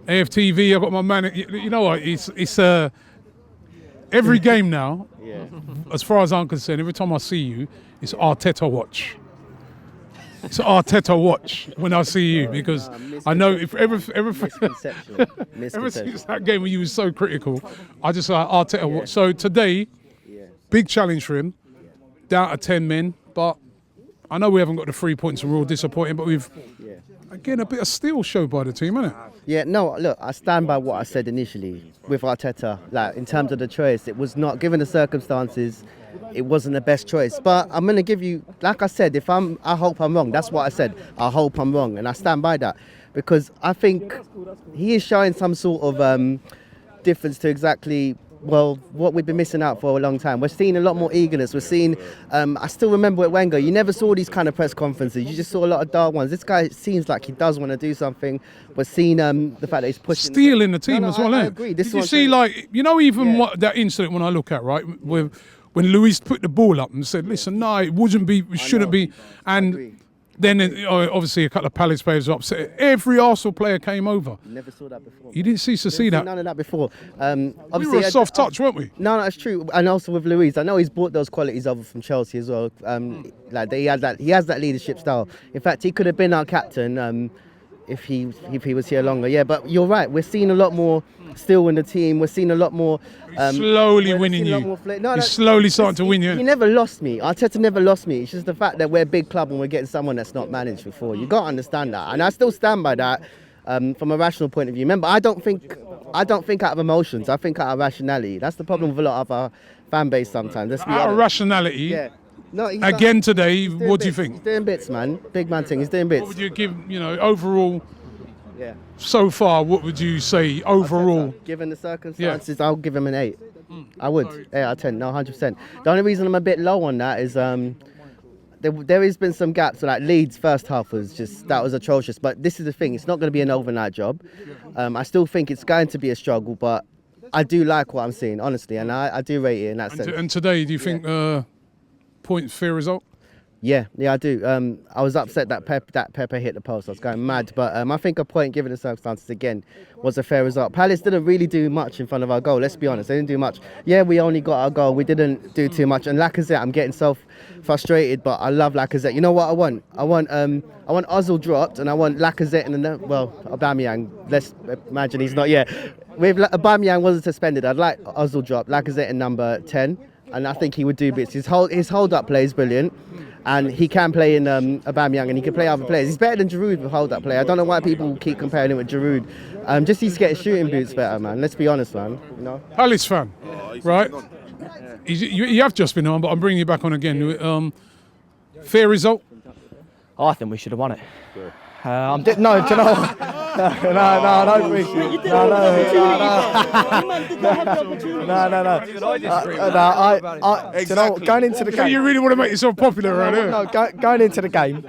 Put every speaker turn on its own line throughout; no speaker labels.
AFTV, I've got my man. You know what? It's every game now.
Yeah.
As far as I'm concerned, every time I see you, it's Arteta watch. It's Arteta watch when I see you, because I know if ever since that game when you were so critical, I just like Arteta watch. So today, big challenge for him, down to 10 men, but I know we haven't got the 3 points and we're all disappointing, but we've again a bit of steel show by the team, isn't it?
Yeah, no, look, I stand by what I said initially with Arteta. Like, in terms of the choice, it was not, given the circumstances, it wasn't the best choice. But I'm going to give you, like I said, I hope I'm wrong. That's what I said. I hope I'm wrong. And I stand by that. Because I think he is showing some sort of difference to exactly, well, what we've been missing out for a long time. We're seeing a lot more eagerness. We're seeing, I still remember at Wenger, you never saw these kind of press conferences. You just saw a lot of dull ones. This guy seems like he does want to do something. We're seeing the fact that he's pushing.
Stealing the team as well,
I
eh?
agree.
Did you see, like, you know, even what that incident when I look at, right, when Luis put the ball up and said, listen, no, it shouldn't be. And then obviously a couple of Palace players were upset. Every Arsenal player came over.
You never saw that before.
You didn't cease to see that.
None of that before.
We were a soft touch, weren't we?
No, that's true. And also with Luis, I know he's brought those qualities over from Chelsea as well. Like he has that leadership style. In fact, he could have been our captain if he was here longer. Yeah, but you're right. We're seeing a lot more still in the team. We're seeing a lot more.
Slowly winning you. He's slowly starting to win you.
He never lost me. Arteta never lost me. It's just the fact that we're a big club and we're getting someone that's not managed before. You got to understand that, and I still stand by that from a rational point of view. Remember, I don't think out of emotions. I think out of rationality. That's the problem with a lot of our fan base sometimes. Let's be honest.
Out of rationality.
Yeah. No,
again today, what do you think?
He's doing bits, man. Big man thing. He's doing bits.
What would you give, overall?
Yeah.
So far, what would you say overall?
Given the circumstances, I'll give him an 8. I would. 8 out of 10. No, 100%. The only reason I'm a bit low on that is there has been some gaps. So like Leeds first half was atrocious. But this is the thing. It's not going to be an overnight job. I still think it's going to be a struggle, but I do like what I'm seeing, honestly, and I do rate it in that sense.
And today, do you think point fair result?
Yeah, I do. I was upset that Pepe hit the post. I was going mad, but I think a point, given the circumstances, again, was a fair result. Palace didn't really do much in front of our goal. Let's be honest, they didn't do much. Yeah, we only got our goal. We didn't do too much. And Lacazette, I'm getting so frustrated, but I love Lacazette. You know what I want? I want Ozil dropped, and I want Lacazette and Aubameyang. Let's imagine he's not. Yeah, if Aubameyang wasn't suspended, I'd like Ozil dropped, Lacazette in number 10, and I think he would do bits. His hold-up play is brilliant. And he can play in Aubameyang, and he can play other players. He's better than Giroud with hold-up play. I don't know why people keep comparing him with Giroud. Just needs to get his shooting boots better, man. Let's be honest, man. You know?
Palace fan, right? You have just been on, but I'm bringing you back on again. Fair result?
I think we should have won it. No, do you know? I don't think. No. Going into the game.
You really want to make yourself popular right here?
No, going into the game,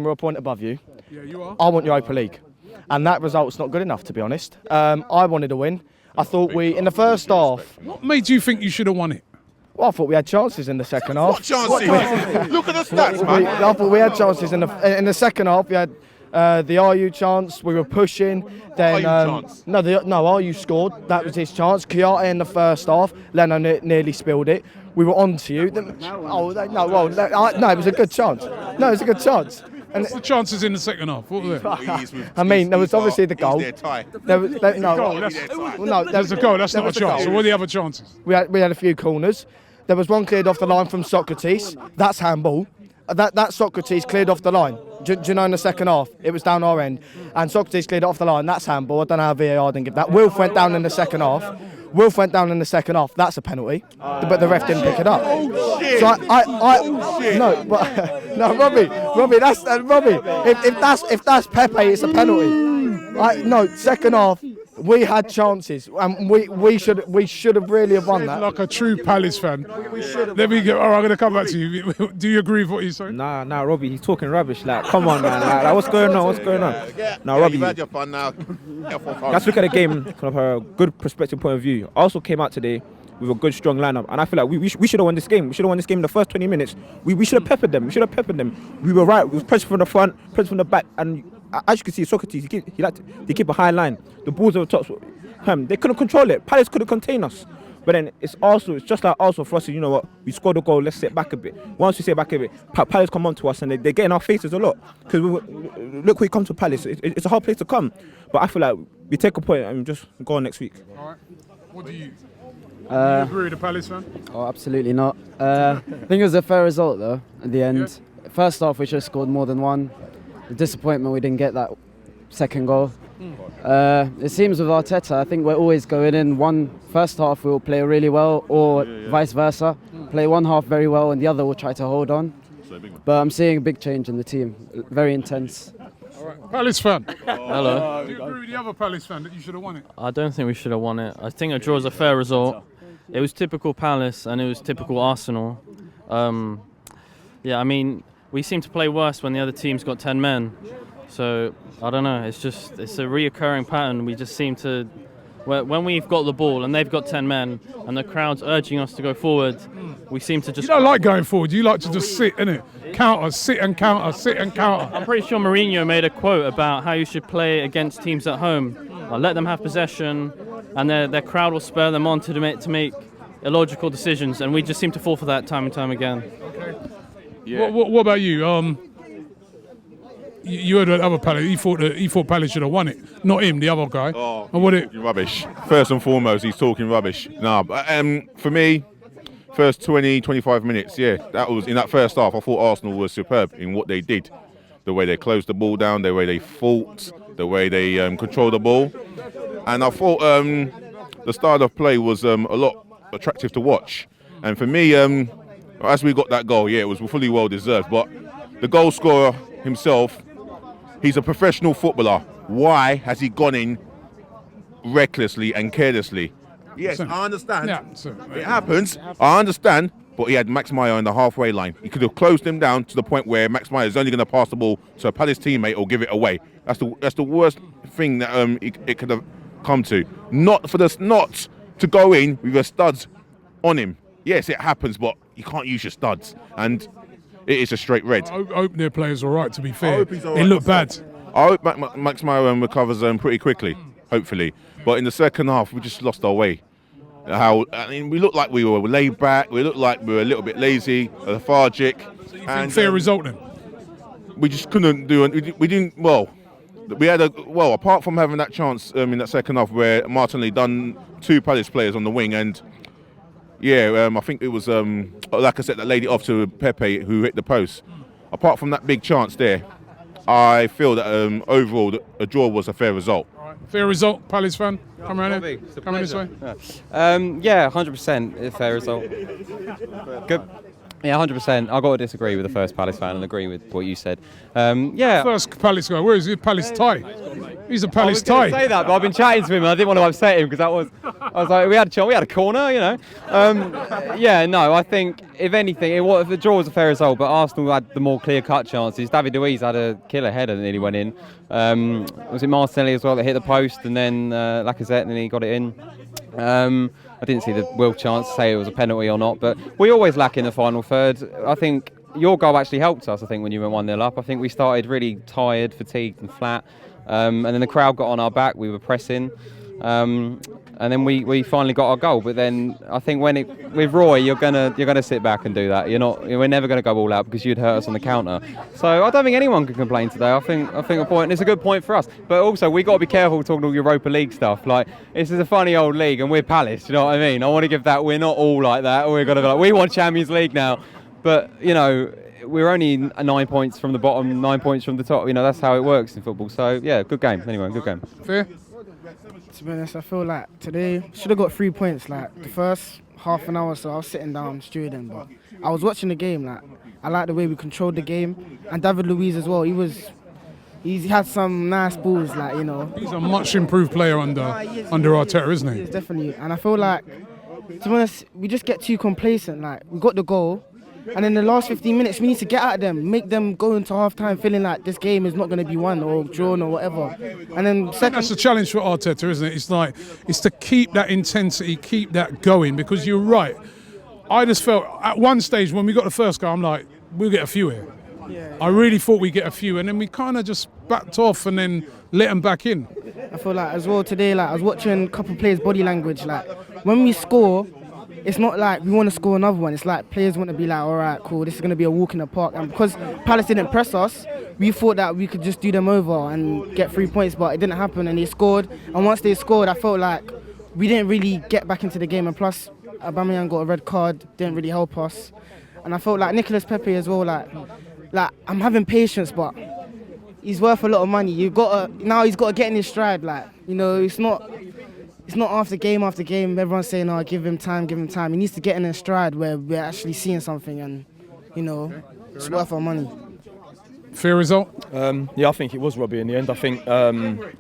we're a point above you.
Yeah, you are.
I want Europa League, and that result's not good enough, to be honest. I wanted a win. I thought in the first half.
What made you think you should have won it?
Well, I thought we had chances in the second half.
What chances? Look at the stats, man.
I thought we had chances in the second half. We had the RU chance. We were pushing. Then RU scored. That was his chance. Chiarte in the first half. Leno nearly spilled it. We were on to you. It was a good chance. No, it was a good chance.
And what's the chances in the second half? What were they?
I mean, there was obviously the goal.
There was a goal. That's not a chance. So what are the other chances?
We had a few corners. There was one cleared off the line from Socrates. That's handball. That Socrates cleared off the line. Do you know in the second half? It was down our end. And Socrates cleared it off the line. That's handball. I don't know how VAR didn't give that. Wilf went down in the second half. That's a penalty. But the ref didn't pick it up. So Robbie, if that's Pepe, it's a penalty. Second half, we had chances, and we should have really have won that.
Like a true Palace fan. Let me go. All right, I'm going to come back to you. Do you agree with what he's saying?
Nah, Robbie, he's talking rubbish. Like, come on, man. Like, what's going on? Now, Robbie,
you've had your fun now.
let's look at the game from a good perspective point of view. I also came out today with a good, strong lineup, and I feel like we should have won this game. We should have won this game in the first 20 minutes. We should have peppered them. We were right. We were pressing from the front, pressing from the back, and as you can see, Socrates, they keep a high line. The balls over the top, they couldn't control it. Palace couldn't contain us. But then it's just like Arsenal for us. You know what? We scored a goal. Let's sit back a bit. Once we sit back a bit, Palace come on to us and they get in our faces a lot. Because look, we come to Palace. It's a hard place to come. But I feel like we take a point and we just go on next week.
All right. What do you? Do you agree with the Palace fan?
Oh, absolutely not. I think it was a fair result though. At the end, first half we should have scored more than one. The disappointment we didn't get that second goal. It seems with Arteta, I think we're always going in first half we'll play really well, or vice versa. Play one half very well and the other will try to hold on. But I'm seeing a big change in the team. Very intense.
All right. Palace fan.
Hello.
Do you agree with the other Palace fan that you should have won it?
I don't think we should have won it. I think a draw is a fair result. It was typical Palace and it was typical Arsenal. I mean, we seem to play worse when the other team's got 10 men. So, I don't know, it's a reoccurring pattern. We just seem to, when we've got the ball and they've got 10 men and the crowd's urging us to go forward, we seem to just...
You don't like going forward, you like to just sit, innit? Counter, sit and counter, sit and counter.
I'm pretty sure Mourinho made a quote about how you should play against teams at home. Let them have possession and their crowd will spur them on to make illogical decisions, and we just seem to fall for that time and time again.
Okay. Yeah. What about you? You heard the other Palace. He thought Palace should have won it, not him, the other guy.
Oh,
and what
rubbish. First and foremost, he's talking rubbish. Nah, but, for me, first 20, 25 minutes, that was in that first half. I thought Arsenal was superb in what they did, the way they closed the ball down, the way they fought, the way they controlled the ball, and I thought the style of play was a lot attractive to watch. And for me, as we got that goal, it was fully well deserved. But the goal scorer himself, he's a professional footballer. Why has he gone in recklessly and carelessly? Yes, I understand. Yeah, it happens. I understand. But he had Max Meyer on the halfway line. He could have closed him down to the point where Max Meyer is only going to pass the ball to a Palace teammate or give it away. That's the worst thing that it could have come to. Not to go in with your studs on him. Yes, it happens, but you can't use your studs. And it is a straight red.
I hope their players all right, to be fair. They look bad.
I hope Max Meyer recovers pretty quickly, hopefully. But in the second half, we just lost our way. We looked like we were laid back. We looked like we were a little bit lazy, lethargic.
So you think fair result then?
We just couldn't do it. We didn't. Well, we had apart from having that chance in that second half where Martinelli done 2 Palace players on the wing, and I think it was like I said, that laid it off to Pepe who hit the post. Apart from that big chance there, I feel that overall a draw was a fair result.
Fair result, Palace fan. Come around here. Come this way.
100% a fair result. Good. Yeah, 100%. I've got to disagree with the first Palace fan and agree with what you said.
First Palace guy. Where is he? Palace tie. He's a Palace tie.
I was going to say that, but I've been chatting to him and I didn't want to upset him because I was like, we had a corner, you know. I think if anything, if the draw was a fair result, but Arsenal had the more clear-cut chances. David Luiz had a killer header that nearly went in. Was it Martinelli as well that hit the post and then Lacazette and then he got it in? I didn't see the Will chance to say it was a penalty or not, but we always lack in the final third. I think your goal actually helped us, when you went 1-0 up. I think we started really tired, fatigued and flat, and then the crowd got on our back, we were pressing, and then we finally got our goal. But then I think with Roy, you're gonna sit back and do that. We're never gonna go all out because you'd hurt us on the counter. So I don't think anyone can complain today. I think a point. It's a good point for us. But also we got to be careful talking all Europa League stuff. Like, this is a funny old league, and we're Palace. You know what I mean? I want to give that. We're not all like that. We're gonna be like, we want Champions League now. But we're only 9 points from the bottom, 9 points from the top. That's how it works in football. So yeah, good game. Anyway, good game.
Fair.
To be honest, I feel like today should have got 3 points. Like the first half an hour or so, I was sitting down stewing, but I was watching the game. Like, I like the way we controlled the game, and David Luiz as well. He had some nice balls,
He's a much improved player under Arteta, isn't he?
Yes, definitely. And I feel like, to be honest, we just get too complacent. Like, we got the goal, and in the last 15 minutes, we need to get at them, make them go into half-time feeling like this game is not going to be won or drawn or whatever. And then
that's the challenge for Arteta, isn't it? It's to keep that intensity, keep that going, because you're right. I just felt at one stage when we got the first goal, I'm like, we'll get a few here. I really thought we'd get a few, and then we kind of just backed off and then let them back in.
I feel like as well today, like I was watching a couple of players' body language. Like when we score, it's not like we want to score another one. It's like players want to be like, all right, cool, this is going to be a walk in the park. And because Palace didn't press us, we thought that we could just do them over and get 3 points, but it didn't happen. And they scored. And once they scored, I felt like we didn't really get back into the game. And plus, Aubameyang got a red card, didn't really help us. And I felt like Nicolas Pepe as well. Like I'm having patience, but he's worth a lot of money. Now he's got to get in his stride. Like, you know, it's not after game after game. Everyone's saying, "Oh, give him time, give him time." He needs to get in his stride where we're actually seeing something, and you know, it's worth our money.
Fair result?
Yeah, I think it was Robbie in the end. I think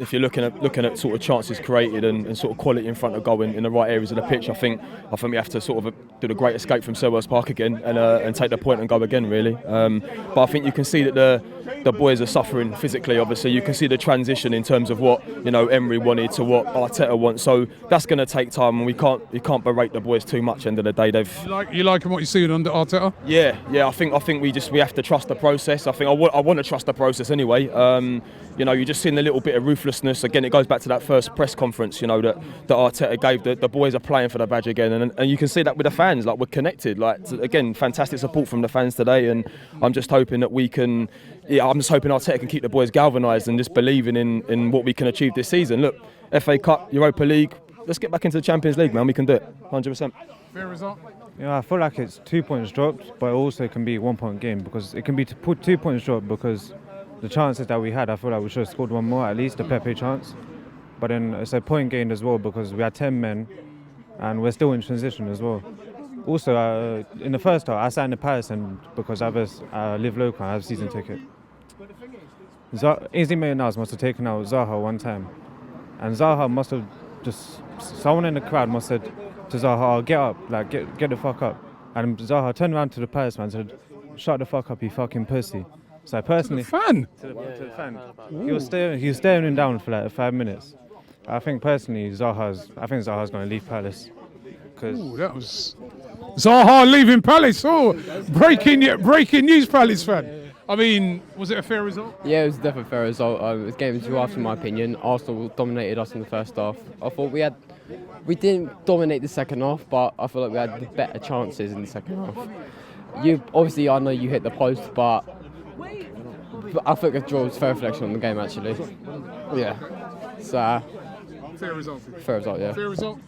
if you're looking at sort of chances created and sort of quality in front of goal in the right areas of the pitch, I think we have to sort of do the great escape from Selhurst Park again and take the point and go again, really. But I think you can see that the boys are suffering physically. Obviously, you can see the transition in terms of what Emery wanted to what Arteta wants. So that's going to take time, and you can't berate the boys too much. End of the day,
You liking what you see under Arteta?
Yeah. I think we have to trust the process. I think I want to trust the process anyway. You're just seeing a little bit of ruthlessness. Again, it goes back to that first press conference, that Arteta gave. The boys are playing for the badge again, and you can see that with the fans. Like, we're connected. Like, again, fantastic support from the fans today, and I'm just hoping that we can. Yeah, I'm just hoping Arteta can keep the boys galvanised and just believing in what we can achieve this season. Look, FA Cup, Europa League. Let's get back into the Champions League, man. We can do it, 100%.
Fair result?
Yeah, I feel like it's 2 points dropped, but also it can be 1 point game because it can be to put 2 points dropped because the chances that we had, I feel like we should have scored one more, at least the Pepe chance. But then it's a point gained as well because we had 10 men and we're still in transition as well. Also, in the first half, I sat in the Palace and because I live local, I have a season ticket. Ainsley Maitland-Niles must have taken out Zaha one time, and Zaha must have someone in the crowd must have said to Zaha, "Oh, get up, like get the fuck up." And Zaha turned around to the Palace man and said, "Shut the fuck up, you fucking pussy." So personally,
to the
fan, he was staring him down for like 5 minutes. I think personally, Zaha's going to leave Palace.
Ooh, that was Zaha leaving Palace. Oh, breaking news, Palace fan. I mean, was it a fair result?
Yeah, it was definitely a fair result. It was game 2 halves, in my opinion. Arsenal dominated us in the first half. I thought we didn't dominate the second half, but I feel like we had better chances in the second half. I know you hit the post, but I think a draw was fair reflection on the game, actually. Yeah. So.
Fair result.
Fair result, yeah.
Fair result.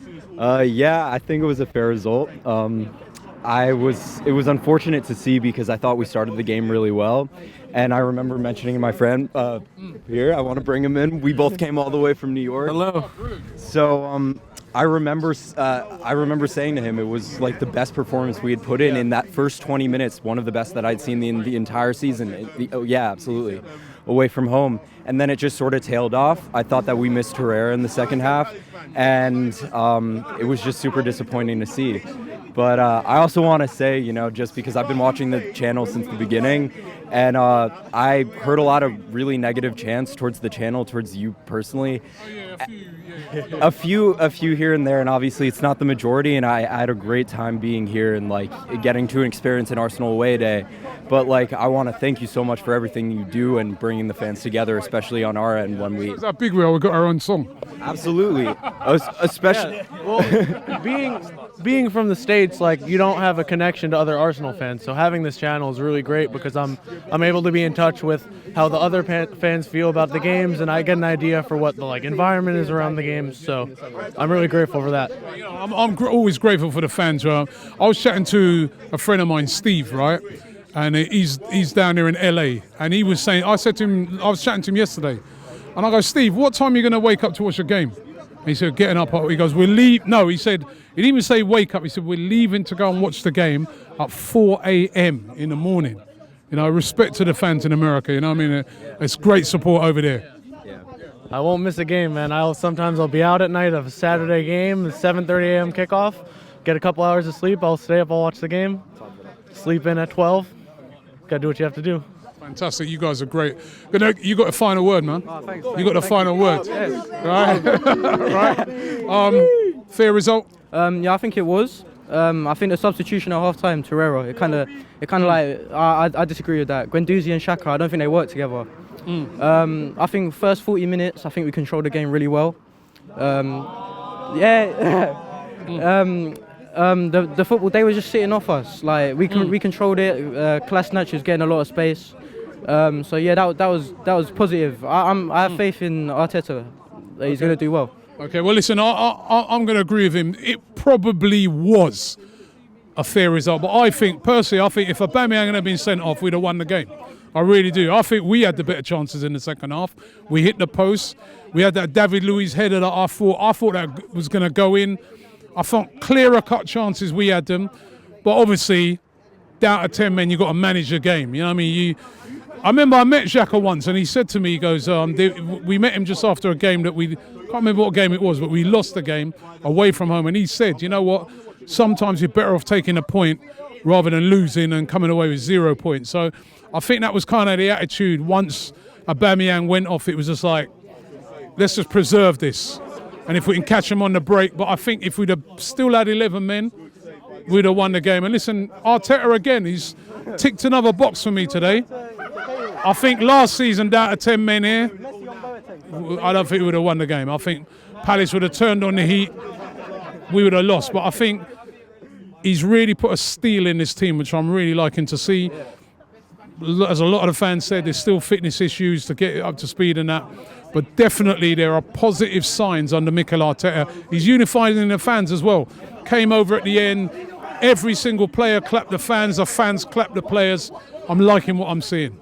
Yeah, I think it was a fair result. It was unfortunate to see because I thought we started the game really well, and I remember mentioning to my friend here, I want to bring him in. We both came all the way from New York.
Hello.
So I remember saying to him it was like the best performance we had put in that first 20 minutes, one of the best that I'd seen in the entire season. Yeah, absolutely. Away from home, and then it just sort of tailed off. I thought that we missed Herrera in the second half, and it was just super disappointing to see. But I also want to say, just because I've been watching the channel since the beginning, and I heard a lot of really negative chants towards the channel, towards you personally. A few here and there, and obviously it's not the majority, and I had a great time being here and getting to experience an Arsenal away day. But I want to thank you so much for everything you do and bringing the fans together, especially on our end when we.
Is that big wheel? We got our own song.
Absolutely, especially.
Yeah. Well, being from the States, you don't have a connection to other Arsenal fans, so having this channel is really great because I'm able to be in touch with how the other fans feel about the games, and I get an idea for what the environment is around the games. So I'm really grateful for that.
I'm always grateful for the fans. I was chatting to a friend of mine, Steve, right? And he's down there in LA, and he was saying, I was chatting to him yesterday, and I go, Steve, what time are you going to wake up to watch a game? And he said, getting up. He goes, he said, he didn't even say wake up. He said, we're leaving to go and watch the game at 4 a.m. in the morning. Respect to the fans in America. I mean, it's great support over there.
I won't miss a game, man. Sometimes I'll be out at night of a Saturday game, 7:30 a.m. kickoff, get a couple hours of sleep. I'll stay up, I'll watch the game, sleep in at 12. Got to do what you have to do.
Fantastic. You guys are great. You got a final word, man.
Oh, thanks.
You got the final word.
Yes.
Right. Right. Fair result?
Yeah, I think it was. I think the substitution at half-time, Torreira, it kind of like I disagree with that. Guendouzi and Xhaka, I don't think they work together. I think first 40 minutes, I think we controlled the game really well. The football, they were just sitting off us. Like we controlled it. Kolasinac was getting a lot of space. So yeah, that was positive. I have faith in Arteta that he's going to do well.
Okay, well listen, I'm going to agree with him. It probably was a fair result, but I think personally, if Aubameyang had been sent off, we'd have won the game. I really do. I think we had the better chances in the second half. We hit the post. We had that David Luiz header that I thought that was going to go in. I thought clearer cut chances we had them, but obviously down to 10 men, you got to manage the game. You know what I mean? I remember I met Xhaka once, and he said to me, he goes, we met him just after a game that we can't remember what game it was, but we lost the game away from home, and he said, you know what? Sometimes you're better off taking a point rather than losing and coming away with 0 points. So I think that was kind of the attitude. Once Aubameyang went off, it was just like, let's just preserve this. And if we can catch him on the break. But I think if we'd have still had 11 men, we'd have won the game. And listen, Arteta again, he's ticked another box for me today. I think last season down to 10 men here, I don't think we would have won the game. I think Palace would have turned on the heat. We would have lost. But I think he's really put a steel in this team, which I'm really liking to see. As a lot of the fans said, there's still fitness issues to get it up to speed and that. But definitely there are positive signs under Mikel Arteta. He's unifying the fans as well. Came over at the end. Every single player clapped the fans clapped the players. I'm liking what I'm seeing.